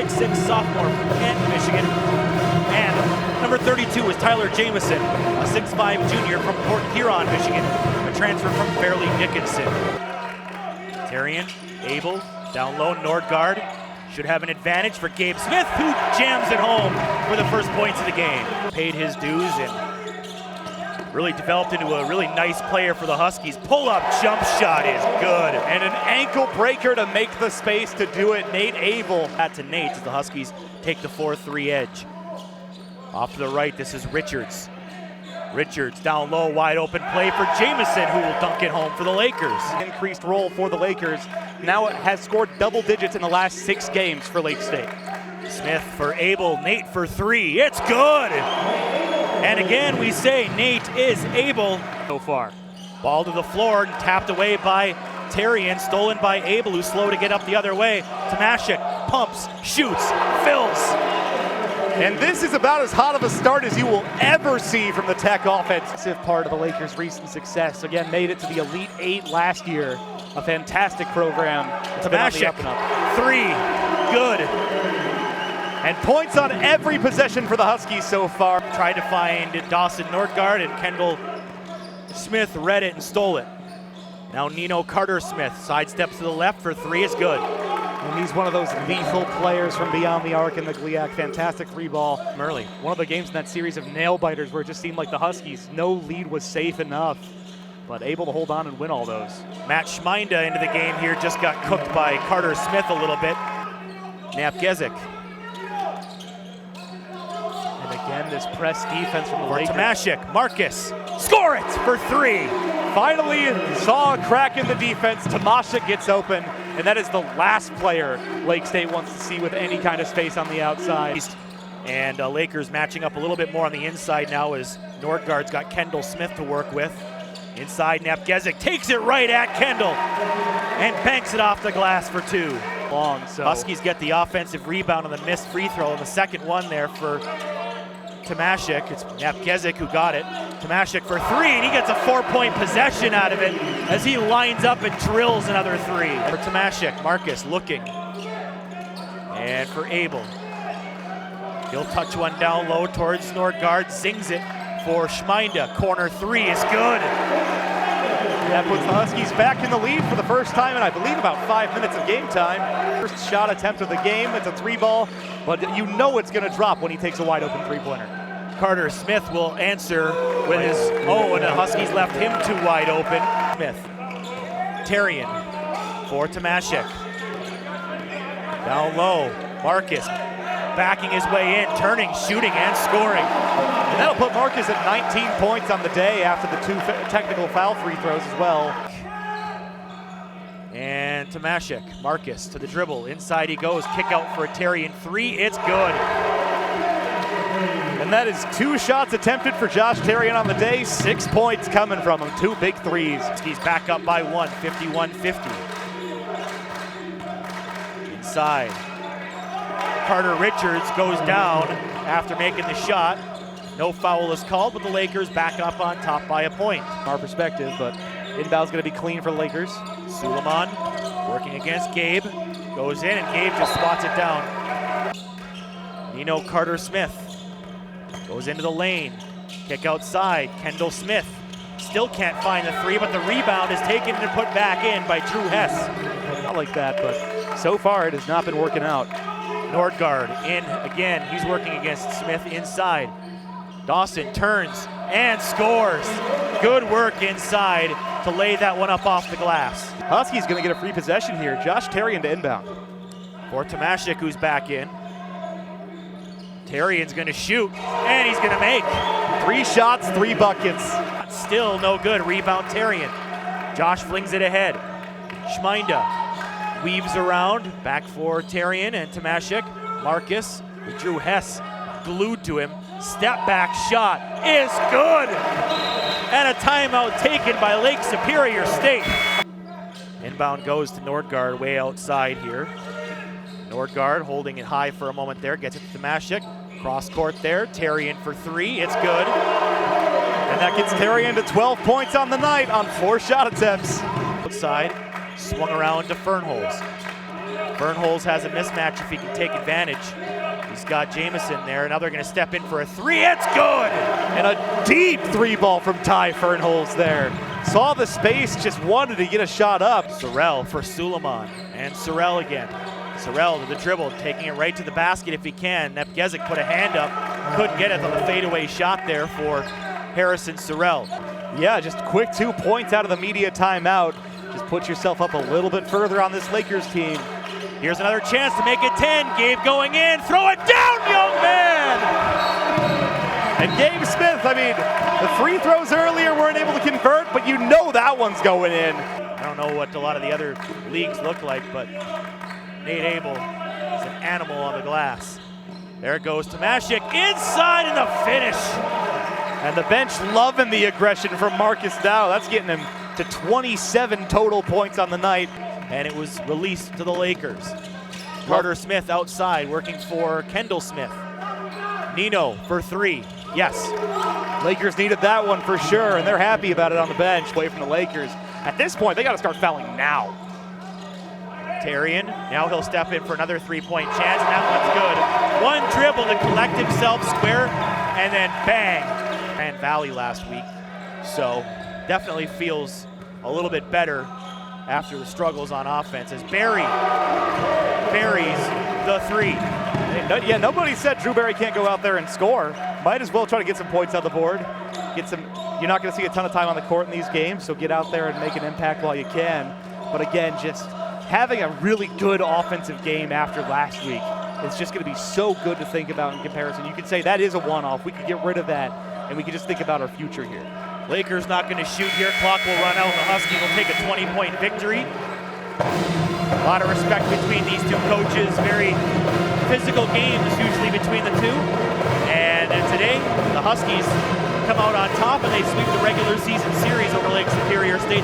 6'6" sophomore from Kent, Michigan. And number 32 is Tyler Jamison, a 6'5" junior from Port Huron, Michigan, a transfer from Fairleigh Dickinson. Tarian, Abel, down low, Nordgaard. Should have an advantage for Gabe Smith, who jams it home for the first points of the game. Paid his dues and really developed into a really nice player for the Huskies. Pull-up jump shot is good. And an ankle breaker to make the space to do it. Nate Abel. That to Nate as the Huskies take the 4-3 edge. Off to the right, this is Richards. Richards down low, wide open play for Jamison, who will dunk it home for the Lakers. Increased role for the Lakers. Now it has scored double digits in the last 6 games for Lake State. Smith for Abel, Nate for 3. It's good! And again, we say Nate is able so far. Ball to the floor and tapped away by Tarian, stolen by Abel, who's slow to get up the other way. Tomashik pumps, shoots, fills. And this is about as hot of a start as you will ever see from the Tech offense. Part of the Lakers' recent success. Again, made it to the Elite 8 last year. A fantastic program. Tomashik, 3, good. And points on every possession for the Huskies so far. Tried to find Dawson Nordgaard, and Kendall Smith read it and stole it. Now Nino Carter-Smith sidesteps to the left for 3, it's good. And he's one of those lethal players from beyond the arc in the GLIAC. Fantastic 3-ball. Early. One of the games in that series of nail-biters where it just seemed like the Huskies, no lead was safe enough, but able to hold on and win all those. Matt Schminda into the game here, just got cooked by Carter-Smith a little bit. Napgezik. And again, this press defense from the Lakers. Tomashik, Marcus, score it for 3. Finally saw a crack in the defense. Tomashik gets open, and that is the last player Lake State wants to see with any kind of space on the outside. And Lakers matching up a little bit more on the inside now as Nordgaard's got Kendall Smith to work with. Inside, Napgezik takes it right at Kendall and banks it off the glass for 2. So Huskies get the offensive rebound on the missed free throw, and the second one there for Tomashik. It's Napgezik who got it. Tomashik for 3, and he gets a 4-point possession out of it as he lines up and drills another 3. For Tomashik, Marcus looking. And for Abel. He'll touch one down low towards Nordgaard, zings it for Schminda. Corner 3 is good. That puts the Huskies back in the lead for the first time in, I believe, about 5 minutes of game time. First shot attempt of the game. It's a 3-ball, but you know it's going to drop when he takes a wide-open 3-pointer. Carter-Smith will answer with his, and the Huskies left him too wide open. Smith, Tarian for Tomashik. Down low, Marcus backing his way in, turning, shooting, and scoring. And that'll put Marcus at 19 points on the day after the 2 technical foul free throws as well. And Tomashik, Marcus to the dribble. Inside he goes, kick out for a Tarian 3, it's good. And that is 2 shots attempted for Josh Tarian on the day, 6 points coming from him, 2 big threes. He's back up by 1, 51-50. Inside. Carter Richards goes down after making the shot. No foul is called, but the Lakers back up on top by a point. From our perspective, but inbound's going to be clean for the Lakers. Suleiman working against Gabe. Goes in, and Gabe just spots it down. Nino Carter-Smith goes into the lane. Kick outside. Kendall Smith still can't find the 3, but the rebound is taken and put back in by Drew Hess. Not like that, but so far it has not been working out. Nordgaard in again. He's working against Smith inside. Dawson turns and scores. Good work inside to lay that one up off the glass. Huskies going to get a free possession here. Josh Tarian to inbound. For Tomashik, who's back in. Tarian's going to shoot, and he's going to make. 3 shots, 3 buckets. Still no good. Rebound Tarian. Josh flings it ahead. Schminda weaves around, back for Tarian and Tomashik. Marcus with Drew Hess glued to him. Step back shot is good. And a timeout taken by Lake Superior State. Inbound goes to Nordgaard way outside here. Nordgaard holding it high for a moment there, gets it to Tomashik. Cross court there, Tarian for 3, it's good. And that gets Tarian to 12 points on the night on 4 shot attempts. Outside, swung around to Fernholz. Fernholz has a mismatch if he can take advantage. He's got Jamison there. Now they're going to step in for a three. It's good! And a deep three ball from Ty Fernholz there. Saw the space, just wanted to get a shot up. Sorrell for Suleiman, and Sorrell again. Sorrell to the dribble, taking it right to the basket if he can. Nepgezik put a hand up, couldn't get it on the fadeaway shot there for Harrison Sorrell. Yeah, just quick 2 points out of the media timeout. Just put yourself up a little bit further on this Lakers team. Here's another chance to make it 10. Gabe going in, throw it down, young man! And Gabe Smith, I mean, the free throws earlier weren't able to convert, but you know that one's going in. I don't know what a lot of the other leagues look like, but Nate Abel is an animal on the glass. There goes Tomashik inside and the finish. And the bench loving the aggression from Marcus Dow. That's getting him to 27 total points on the night. And it was released to the Lakers. Carter Smith outside working for Kendall Smith. Nino for three. Yes. Lakers needed that one for sure, and they're happy about it on the bench away from the Lakers. At this point, they got to start fouling now. Tarian, now he'll step in for another three-point chance, and that one's good. One dribble to collect himself square, and then bang. Grand Valley last week, so definitely feels a little bit better after the struggles on offense as Barry buries the three. Yeah, nobody said Drew Barry can't go out there and score. Might as well try to get some points on the board. You're not going to see a ton of time on the court in these games, so get out there and make an impact while you can. But again, just having a really good offensive game after last week is just going to be so good to think about in comparison. You could say that is a one-off. We could get rid of that, and we could just think about our future here. Lakers not going to shoot here. Clock will run out, and the Huskies will take a 20-point victory. A lot of respect between these two coaches. Very physical games usually between the two. And today, the Huskies come out on top, and they sweep the regular season series over Lake Superior State.